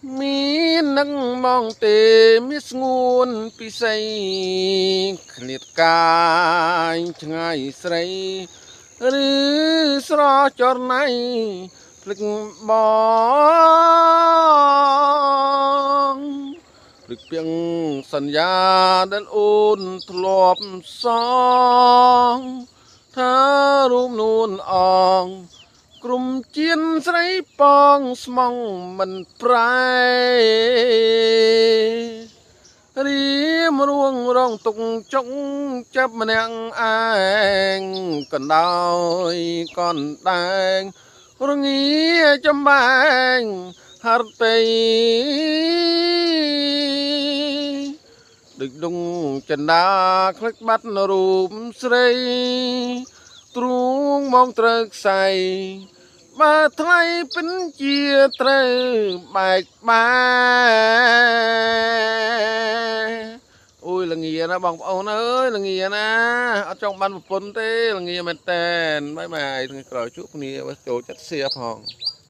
មាននឹងមកទេមានស្ងួនពិសីឃ្លាតកាយឆ្ងាយស្រីឬស្រចរណៃភ្លេចបងភ្លេចពីងសន្យាដែលអូនធ្លាប់សងថារូបនួនអងក្រុមជៀនស្រីប៉ងស្មងមិនប្រែរៀមរួងរងទុកចុកចាប់ម្នាក់ឯងកណ្ដោយកនដែងរងាចំបែងហរតីដឹកដងចិន្តាខ្លេចបាត់រូបស្រីទ្រូងមកត្រូវខ្សែបើថ្លៃពិនជាត្រូវបែកអូយល្ងាណាបងប្អូនអើយល្ងាណាអត់ចង់បានប្រពន្ធទេល្ងាមែនតែនបាយថ្ងៃក្រោយជួបគ្នាចូលចិត្តសៀផង